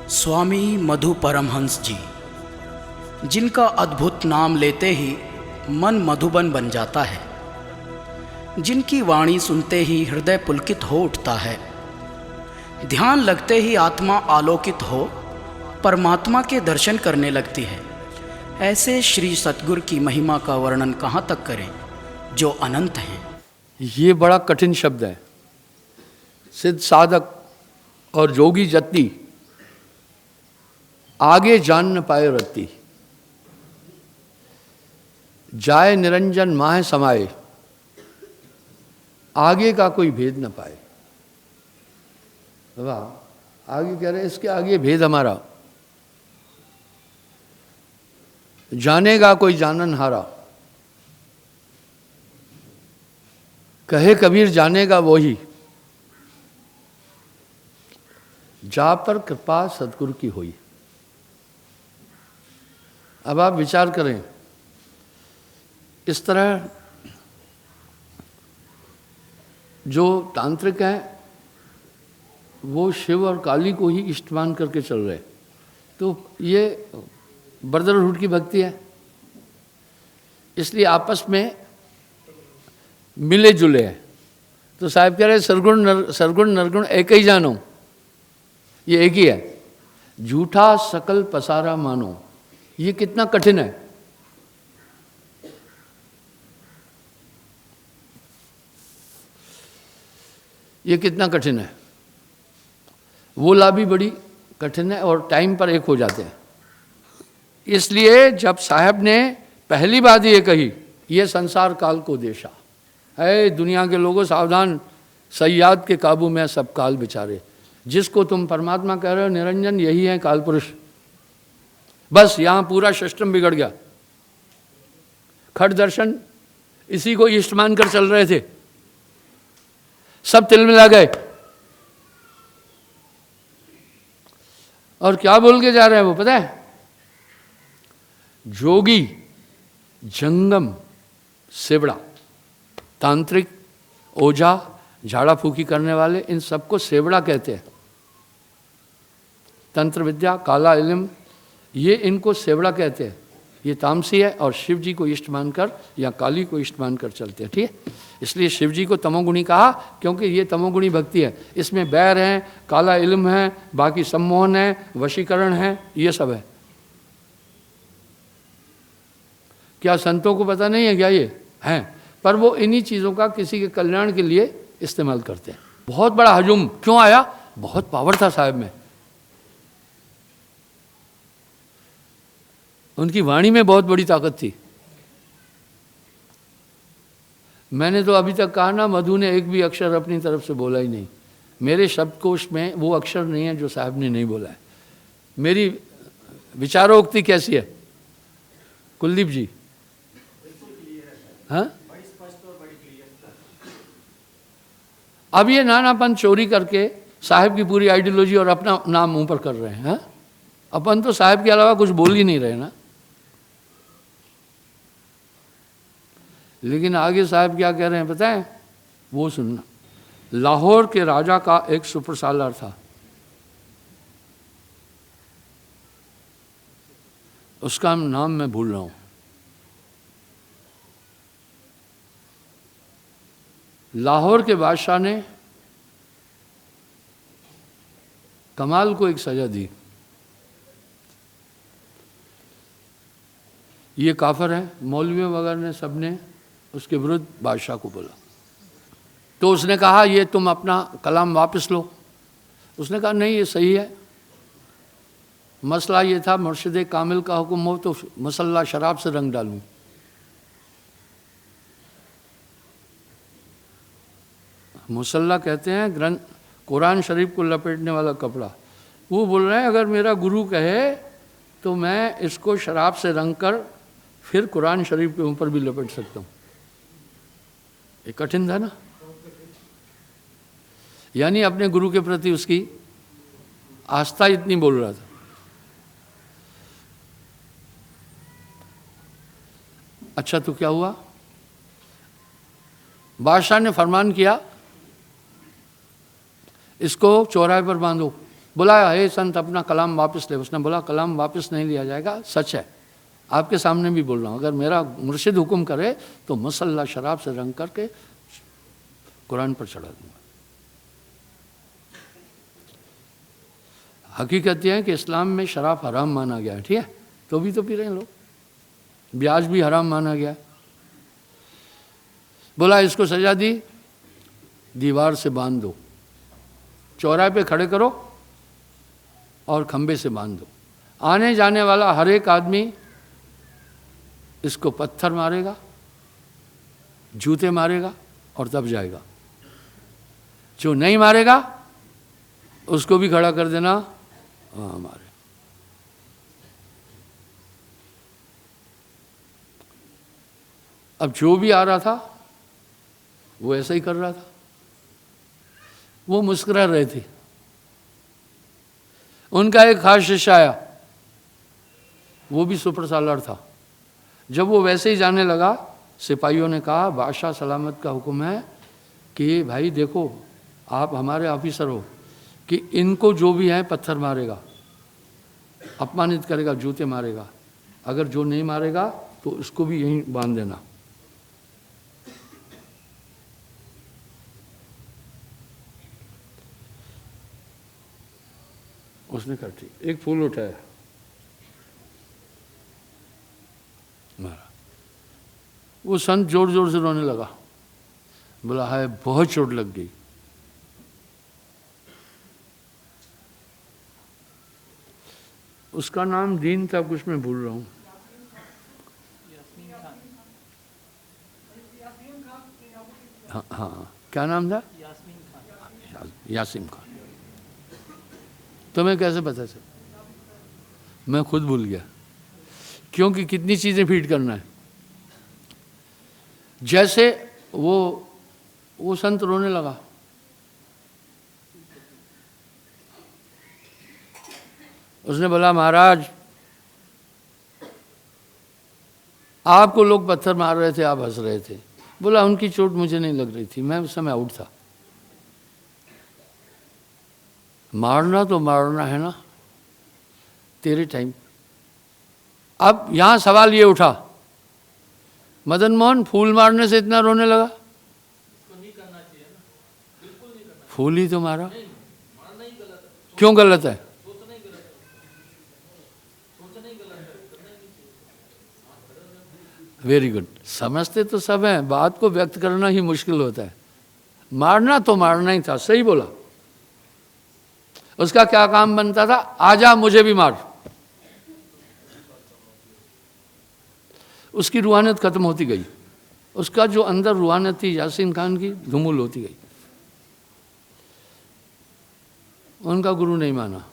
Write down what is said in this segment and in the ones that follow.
स्वामी मधु परमहंस जी, जिनका अद्भुत नाम लेते ही मन मधुबन बन जाता है, जिनकी वाणी सुनते ही हृदय पुलकित हो उठता है, ध्यान लगते ही आत्मा आलोकित हो परमात्मा के दर्शन करने लगती है। ऐसे श्री सतगुरु की महिमा का वर्णन कहाँ तक करें जो अनंत हैं। ये बड़ा कठिन शब्द है। सिद्ध साधक और जोगी जति आगे जान न पाए रति, जाए निरंजन माह समाये, आगे का कोई भेद न पाए। वाह, आगे कह रहे इसके आगे भेद हमारा, जानेगा कोई जानन हारा, कहे कबीर जानेगा वही, जा पर कृपा सतगुरु की हुई। अब आप विचार करें, इस तरह जो तांत्रिक हैं वो शिव और काली को ही इष्ट मान करके चल रहे, तो ये ब्रदरहुड की भक्ति है। इसलिए आपस में मिले जुले हैं। तो साहब कह रहे सरगुण नरगुण एक ही जानो, ये एक ही है। झूठा सकल पसारा मानो, ये कितना कठिन है। ये कितना कठिन है। वो ला भी बड़ी कठिन है और टाइम पर एक हो जाते हैं। इसलिए जब साहब ने पहली बात ये कही, ये संसार काल को देशा है, दुनिया के लोगों सावधान, सयाद के काबू में सब काल बेचारे। जिसको तुम परमात्मा कह रहे हो निरंजन, यही है काल पुरुष। बस यहाँ पूरा सिस्टम बिगड़ गया। खट दर्शन इसी को इष्ट मान कर चल रहे थे, सब तिलमिला गए। और क्या बोल के जा रहे हैं वो पता है? जोगी, जंगम, सेवड़ा, तांत्रिक, ओझा, झाड़ा फूकी करने वाले, इन सबको सेवड़ा कहते हैं। तंत्र विद्या, काला इल्म, ये इनको सेवड़ा कहते हैं। ये तामसी है और शिव जी को इष्ट मानकर या काली को इष्ट मानकर चलते हैं। ठीक है, इसलिए शिव जी को तमोगुणी कहा, क्योंकि ये तमोगुणी भक्ति है। इसमें बैर है, काला इल्म है, बाकी सम्मोहन है, वशीकरण है, ये सब है। क्या संतों को पता नहीं है क्या? ये हैं, पर वो इन्हीं चीज़ों का किसी के कल्याण के लिए इस्तेमाल करते हैं। बहुत बड़ा हजूम क्यों आया? बहुत पावर था साहब में, उनकी वाणी में बहुत बड़ी ताकत थी। मैंने तो अभी तक कहा ना, मधु ने एक भी अक्षर अपनी तरफ से बोला ही नहीं। मेरे शब्दकोश में वो अक्षर नहीं है जो साहब ने नहीं बोला है। मेरी विचारोक्ति कैसी है कुलदीप जी? हाँ, अब ये नानापन चोरी करके साहब की पूरी आइडियोलॉजी और अपना नाम मुंह पर कर रहे हैं। हाँ? अपन तो साहब के अलावा कुछ बोल ही नहीं रहे ना। लेकिन आगे साहब क्या कह रहे हैं पता है? वो सुनना। लाहौर के राजा का एक सुपर सालार था, उसका नाम मैं भूल रहा हूं। लाहौर के बादशाह ने कमाल को एक सजा दी। ये काफिर है, मौलवियों वगैरह ने सबने उसके विरुद्ध बादशाह को बोला। तो उसने कहा ये तुम अपना कलाम वापस लो। उसने कहा नहीं, ये सही है। मसला ये था, मुर्शिद कामिल का हुक्म हो तो मसल्ला शराब से रंग डालूं। मुसल्ला कहते हैं ग्रंथ, कुरान शरीफ को लपेटने वाला कपड़ा। वो बोल रहे हैं अगर मेरा गुरु कहे तो मैं इसको शराब से रंग कर फिर कुरान शरीफ के ऊपर भी लपेट सकता हूँ। ये कठिन था ना। यानी अपने गुरु के प्रति उसकी आस्था इतनी बोल रहा था। अच्छा, तो क्या हुआ? बादशाह ने फरमान किया इसको चौराहे पर बांधो। बोला हे संत अपना कलाम वापस ले। उसने बोला कलाम वापस नहीं लिया जाएगा, सच है, आपके सामने भी बोल रहा हूँ, अगर मेरा मुर्शिद हुक्म करे तो मसल्ला शराब से रंग करके कुरान पर चढ़ा दूंगा। हकीकत यह है कि इस्लाम में शराब हराम माना गया है, ठीक है, तो भी तो पी रहे हैं लोग, ब्याज भी हराम माना गया। बोला इसको सजा दी, दीवार से बांध दो, चौराहे पे खड़े करो और खंबे से बांध दो, आने जाने वाला हर एक आदमी इसको पत्थर मारेगा, जूते मारेगा और तब जाएगा। जो नहीं मारेगा उसको भी खड़ा कर देना, हाँ मारे। अब जो भी आ रहा था वो ऐसा ही कर रहा था, वो मुस्कुरा रहे थे। उनका एक खास शिष्य आया, वो भी सुपर सालार था। जब वो वैसे ही जाने लगा, सिपाहियों ने कहा बादशाह सलामत का हुक्म है कि भाई देखो आप हमारे ऑफिसर हो, कि इनको जो भी है पत्थर मारेगा, अपमानित करेगा, जूते मारेगा, अगर जो नहीं मारेगा तो उसको भी यहीं बांध देना। उसने कहा ठीक, एक फूल उठाया, मारा। वो संत जोर जोर से रोने लगा, बोला हाय बहुत चोट लग गई। उसका नाम दीन था, कुछ मैं भूल रहा हूँ। हाँ हाँ, क्या नाम था? यासीन खान। तुम्हें कैसे पता चला? मैं खुद भूल गया, क्योंकि कितनी चीजें फीड करना है। जैसे वो संत रोने लगा, उसने बोला महाराज आपको लोग पत्थर मार रहे थे, आप हंस रहे थे। बोला उनकी चोट मुझे नहीं लग रही थी, मैं उस समय आउट था। मारना तो मारना है ना तेरे टाइम। अब यहां सवाल ये उठा, मदन मोहन फूल मारने से इतना रोने लगा? फूल ही तो मारा, क्यों गलत है? वेरी गुड, समझते तो सब हैं, बात को व्यक्त करना ही मुश्किल होता है। मारना तो मारना ही था, सही बोला। उसका क्या काम बनता था? आजा मुझे भी मार। उसकी रूहानियत खत्म होती गई, उसका जो अंदर रूहानियत थी यासीन खान की, धूमिल होती गई। उनका गुरु नहीं माना।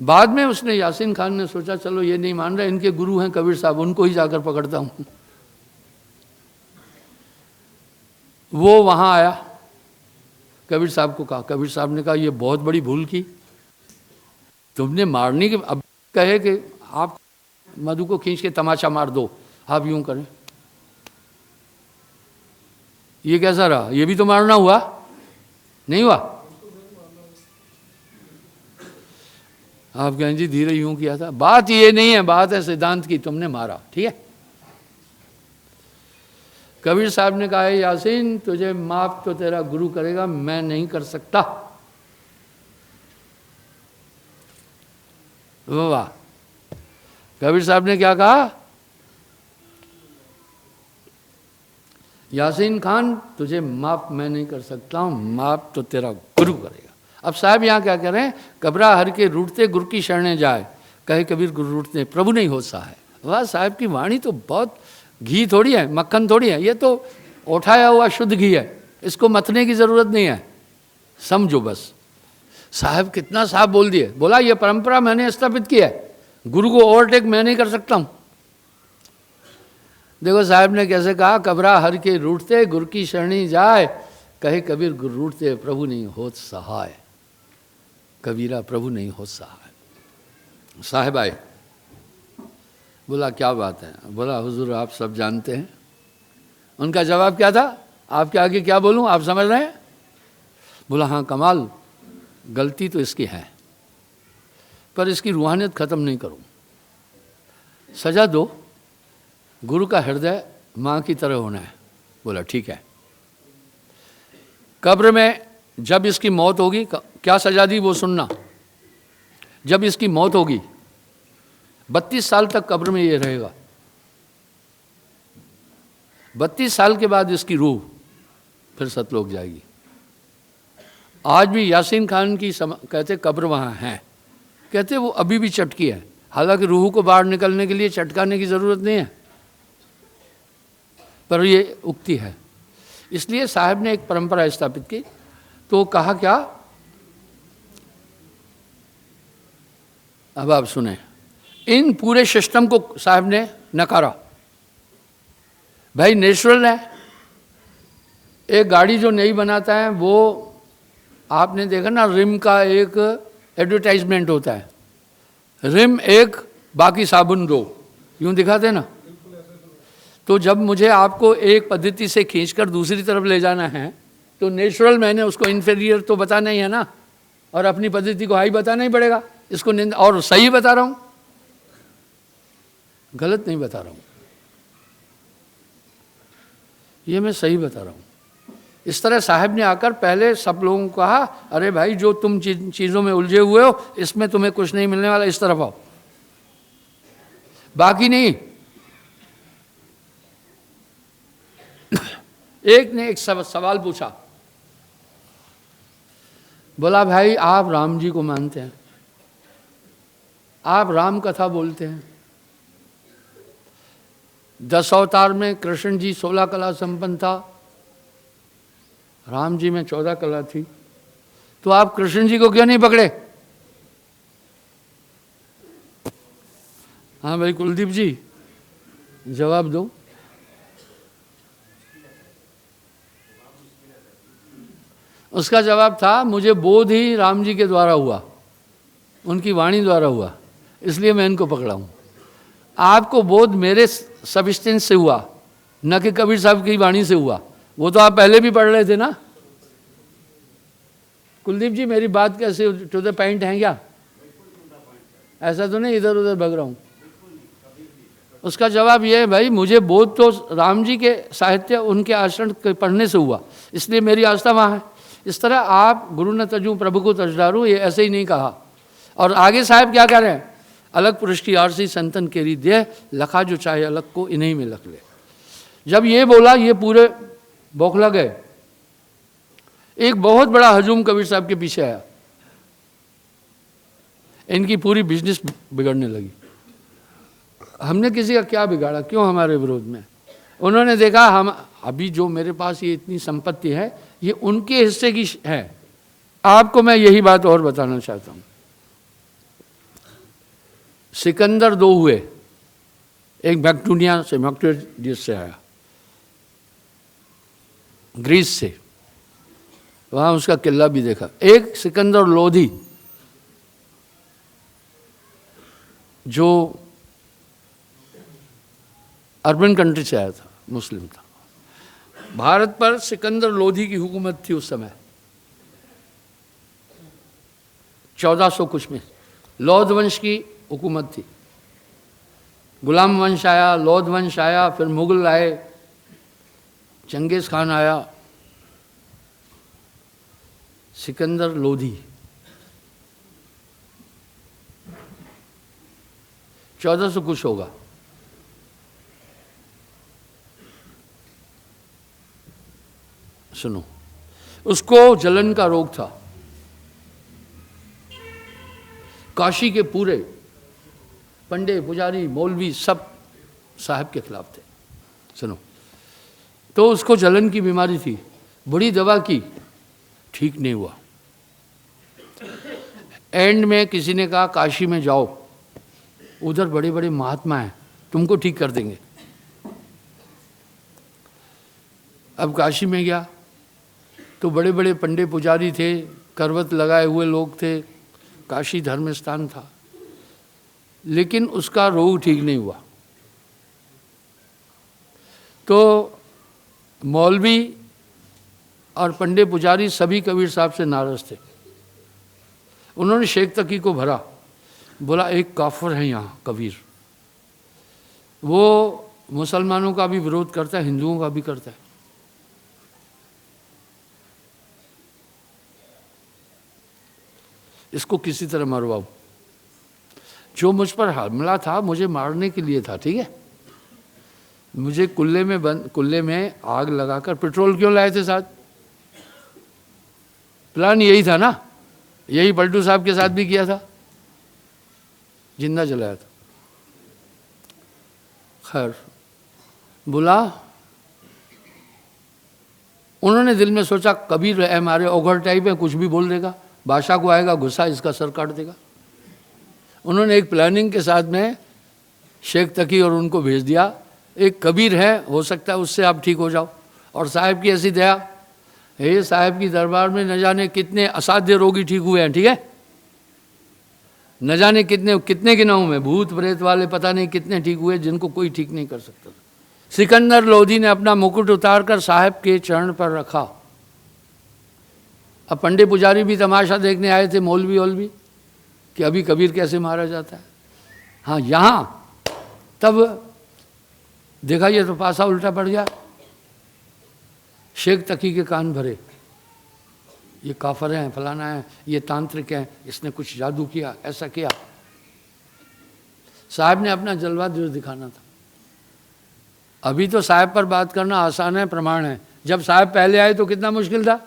बाद में उसने, यासीन खान ने सोचा चलो ये नहीं मान रहे, इनके गुरु हैं कबीर साहब, उनको ही जाकर पकड़ता हूं। वो वहां आया, कबीर साहब को कहा, कबीर साहब ने कहा ये बहुत बड़ी भूल की तुमने, मारने के अब कहे कि आप मधु को खींच के तमाचा मार दो, आप यूं करें, ये कैसा रहा? ये भी तो मारना हुआ, नहीं हुआ? आप कहें जी धीरे यूं किया था। बात ये नहीं है, बात है सिद्धांत की, तुमने मारा, ठीक है। कबीर साहब ने कहा यासीन तुझे माफ तो तेरा गुरु करेगा, मैं नहीं कर सकता। वाह, कबीर साहब ने क्या कहा? यासीन खान तुझे माफ मैं नहीं कर सकता हूं, माफ तो तेरा गुरु करेगा। अब साहब यहाँ क्या कह रहे हैं? कबरा हर के रूठते गुरु की शरणे जाए, कहे कबीर गुरु रूठते प्रभु नहीं हो सहाय। वाह, साहब की वाणी तो बहुत, घी थोड़ी है, मक्खन थोड़ी है, ये तो उठाया हुआ शुद्ध घी है, इसको मतने की जरूरत नहीं है, समझो बस। साहब कितना साफ बोल दिए, बोला ये परंपरा मैंने स्थापित की है, गुरु को ओवरटेक मैं नहीं कर सकता हूं। देखो साहब ने कैसे कहा, कबरा हर के रूठते गुरु की शरणी जाए, कहे कबीर गुरु रूठते प्रभु नहीं होत सहाय। कबीरा प्रभु नहीं हो सहाय। साहब आए, बोला क्या बात है? बोला हुजूर आप सब जानते हैं। उनका जवाब क्या था? आपके आगे क्या बोलूं, आप समझ रहे हैं? बोला हाँ कमाल, गलती तो इसकी है, पर इसकी रूहानियत ख़त्म नहीं करूँ, सजा दो, गुरु का हृदय माँ की तरह होना है। बोला ठीक है। कब्र में जब इसकी मौत होगी, क्या सजा दी वो सुनना। जब इसकी मौत होगी 32 साल तक कब्र में ये रहेगा। 32 साल के बाद इसकी रूह फिर सतलोक जाएगी। आज भी यासीन खान की कहते कब्र वहाँ है, कहते वो अभी भी चटकी है, हालांकि रूह को बाहर निकलने के लिए चटकाने की ज़रूरत नहीं है, पर ये उक्ति है। इसलिए साहब ने एक परंपरा स्थापित की, तो कहा क्या, अब आप सुने, इन पूरे सिस्टम को साहब ने नकारा। भाई नेचुरल है, एक गाड़ी जो नई बनाता है वो आपने देखा ना, रिम का एक एडवर्टाइजमेंट होता है, रिम एक बाकी साबुन दो, यूं दिखाते ना। तो जब मुझे आपको एक पद्धति से खींचकर दूसरी तरफ ले जाना है तो नेचुरल मैंने उसको इन्फीरियर तो बताना ही है ना, और अपनी पद्धति को हाई बताना ही पड़ेगा। इसको और सही बता रहा हूं, गलत नहीं बता रहा हूं, ये मैं सही बता रहा हूं। इस तरह साहब ने आकर पहले सब लोगों को कहा, अरे भाई जो तुम चीज़ों में उलझे हुए हो इसमें तुम्हें कुछ नहीं मिलने वाला, इस तरफ आओ, बाकी नहीं। एक ने एक सवाल पूछा, बोला भाई आप राम जी को मानते हैं, आप राम कथा बोलते हैं, 10 अवतार में कृष्ण जी 16 कला संपन्न था, राम जी में 14 कला थी, तो आप कृष्ण जी को क्यों नहीं पकड़े? हाँ भाई कुलदीप जी जवाब दो। उसका जवाब था, मुझे बोध ही राम जी के द्वारा हुआ, उनकी वाणी द्वारा हुआ, इसलिए मैं इनको पकड़ा हूं। आपको बोध मेरे सबिस्टेंस से हुआ, न कि कबीर साहब की वाणी से हुआ, वो तो आप पहले भी पढ़ रहे थे ना। कुलदीप जी मेरी बात कैसे टू द पॉइंट है क्या? ऐसा तो नहीं इधर उधर भग रहा हूं। उसका जवाब ये है, भाई मुझे बोध तो राम जी के साहित्य, उनके आचरण के पढ़ने से हुआ, इसलिए मेरी आस्था वहाँ है। इस तरह आप गुरु न तजूं प्रभु को तजदारू, ये ऐसे ही नहीं कहा। और आगे साहब क्या कह रहे हैं, अलग पुरुष की आरसी संतन केरी दे, लखा जो चाहे अलग को इन्हीं में लख ले। जब ये बोला ये पूरे बौखला गए। एक बहुत बड़ा हजूम कबीर साहब के पीछे आया, इनकी पूरी बिजनेस बिगड़ने लगी। हमने किसी का क्या बिगाड़ा, क्यों हमारे विरोध में? उन्होंने देखा हम अभी जो मेरे पास ये इतनी संपत्ति है ये उनके हिस्से की है। आपको मैं यही बात और बताना चाहता हूं। सिकंदर 2 हुए, एक मैक्डोनिया से, मैक्डोनियस से आया, ग्रीस से, वहां उसका किला भी देखा। एक सिकंदर लोधी जो अर्बन कंट्री से आया था, मुस्लिम था। भारत पर सिकंदर लोधी की हुकूमत थी उस समय 1400 कुछ में। लौध वंश की हुकूमत थी, गुलाम वंश आया, लौध वंश आया, फिर मुगल आए, चंगेज खान आया, सिकंदर लोधी 1400 कुछ होगा। सुनो, उसको जलन का रोग था। काशी के पूरे पंडे पुजारी मौलवी सब साहब के खिलाफ थे। सुनो, तो उसको जलन की बीमारी थी, बड़ी दवा की, ठीक नहीं हुआ। एंड में किसी ने कहा काशी में जाओ, उधर बड़े बड़े महात्मा हैं, तुमको ठीक कर देंगे। अब काशी में गया तो बड़े बड़े पंडे पुजारी थे, करवत लगाए हुए लोग थे, काशी धर्म स्थान था, लेकिन उसका रोग ठीक नहीं हुआ। तो मौलवी और पंडे पुजारी सभी कबीर साहब से नाराज थे। उन्होंने शेख तकी को भरा, बोला एक काफिर है यहाँ कबीर, वो मुसलमानों का भी विरोध करता है, हिंदुओं का भी करता है। इसको किसी तरह मरवाओ। जो मुझ पर हमला था मुझे मारने के लिए था, ठीक है। मुझे कुल्ले में आग लगाकर, पेट्रोल क्यों लाए थे साथ? प्लान यही था ना, यही पलटू साहब के साथ भी किया था, जिंदा जलाया था। खैर बोला, उन्होंने दिल में सोचा कबीर है हमारे ओघर टाइप है, कुछ भी बोल देगा, बादशाह को आएगा गुस्सा, इसका सर काट देगा। उन्होंने एक प्लानिंग के साथ में शेख तकी और उनको भेज दिया, एक कबीर है, हो सकता है उससे आप ठीक हो जाओ। और साहब की ऐसी दया, हे साहब की दरबार में न जाने कितने असाध्य रोगी ठीक हुए हैं, ठीक है, न जाने कितने गिनाऊं में, भूत प्रेत वाले पता नहीं कितने ठीक हुए जिनको कोई ठीक नहीं कर सकता। सिकंदर लोधी ने अपना मुकुट उतारकर साहब के चरण पर रखा। अब पंडे पुजारी भी तमाशा देखने आए थे, मौलवी वोलवी, कि अभी कबीर कैसे मारा जाता है। हाँ, यहाँ तब देखा ये तो पासा उल्टा पड़ गया। शेख तकी के कान भरे, ये काफर हैं, फलाना है, ये तांत्रिक हैं, इसने कुछ जादू किया, ऐसा किया। साहब ने अपना जलवा जो दिखाना था। अभी तो साहब पर बात करना आसान है, प्रमाण है। जब साहब पहले आए तो कितना मुश्किल था।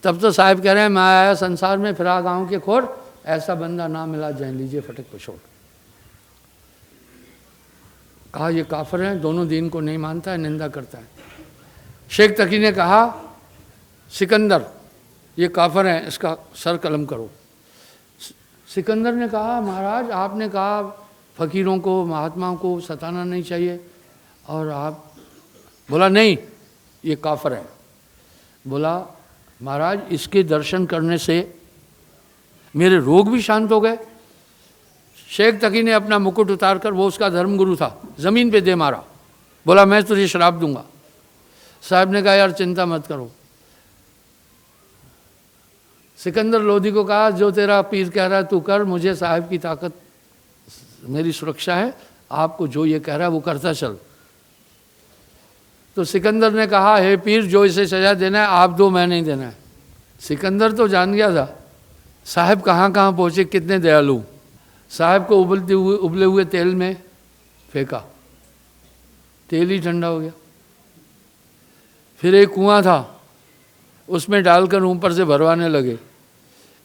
तब तो साहब कह रहे हैं मैं आया संसार में फिरा गांव के खोर, ऐसा बंदा ना मिला जान लीजिए फटक पछोड़। कहा ये काफिर है, दोनों दीन को नहीं मानता है, निंदा करता है। शेख तकी ने कहा सिकंदर ये काफिर है, इसका सर कलम करो। सिकंदर ने कहा महाराज आपने कहा फकीरों को महात्माओं को सताना नहीं चाहिए, और आप, बोला नहीं ये काफिर है। बोला महाराज इसके दर्शन करने से मेरे रोग भी शांत हो गए। शेख तकी ने अपना मुकुट उतारकर, वो उसका धर्मगुरु था, जमीन पे दे मारा। बोला मैं तुझे श्राप दूंगा। साहब ने कहा यार चिंता मत करो। सिकंदर लोधी को कहा जो तेरा पीर कह रहा है तू कर, मुझे साहब की ताकत, मेरी सुरक्षा है, आपको जो ये कह रहा है वो करता चल। तो सिकंदर ने कहा हे पीर जो इसे सजा देना है आप दो, मैं नहीं देना है। सिकंदर तो जान गया था साहब कहाँ कहाँ पहुँचे, कितने दयालु। साहब को उबले हुए तेल में फेंका, तेल ही ठंडा हो गया। फिर एक कुआं था, उसमें डालकर ऊपर से भरवाने लगे।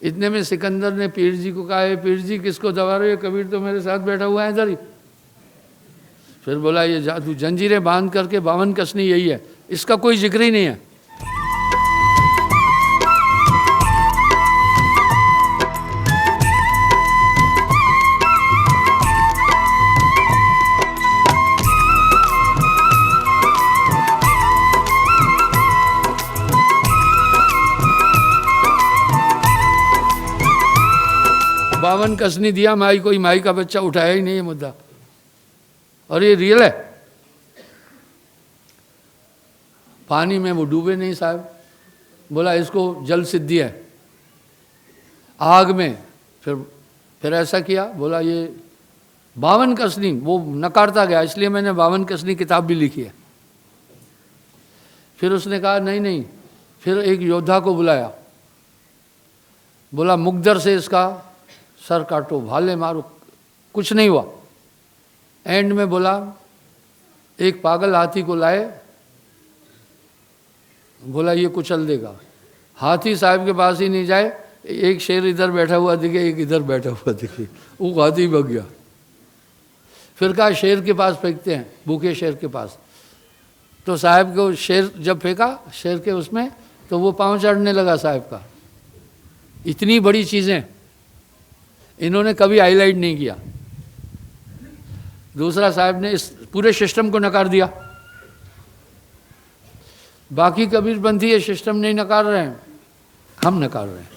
इतने में सिकंदर ने पीर जी को कहा पीर जी किसको दबा रहे हो, कबीर तो मेरे साथ बैठा हुआ है इधर ही। फिर बोला ये जादू, जंजीरें बांध करके 52 कसनी यही है, इसका कोई जिक्र ही नहीं है। बावन कसनी दिया, माई कोई माई का बच्चा उठाया ही नहीं है मुद्दा, और ये रियल है। पानी में वो डूबे नहीं साहब। बोला इसको जल सिद्धि है। आग में फिर ऐसा किया। बोला ये 52 कसनी, वो नकारता गया, इसलिए मैंने 52 कसनी किताब भी लिखी है। फिर उसने कहा नहीं नहीं, फिर एक योद्धा को बुलाया। बोला मुकदर से इसका सर काटो, भाले मारो, कुछ नहीं हुआ। एंड में बोला एक पागल हाथी को लाए, बोला ये कुचल देगा। हाथी साहब के पास ही नहीं जाए, एक शेर इधर बैठा हुआ दिखे, एक इधर बैठा हुआ दिखे, वो हाथी भाग गया। फिर कहा शेर के पास फेंकते हैं, भूखे शेर के पास। तो साहब को शेर जब फेंका, शेर के उसमें, तो वो पाँव चढ़ने लगा साहब का। इतनी बड़ी चीज़ें इन्होंने कभी हाईलाइट नहीं किया। दूसरा साहब ने इस पूरे सिस्टम को नकार दिया। बाकी कबीरपंथी ये सिस्टम नहीं नकार रहे हैं, हम नकार रहे हैं।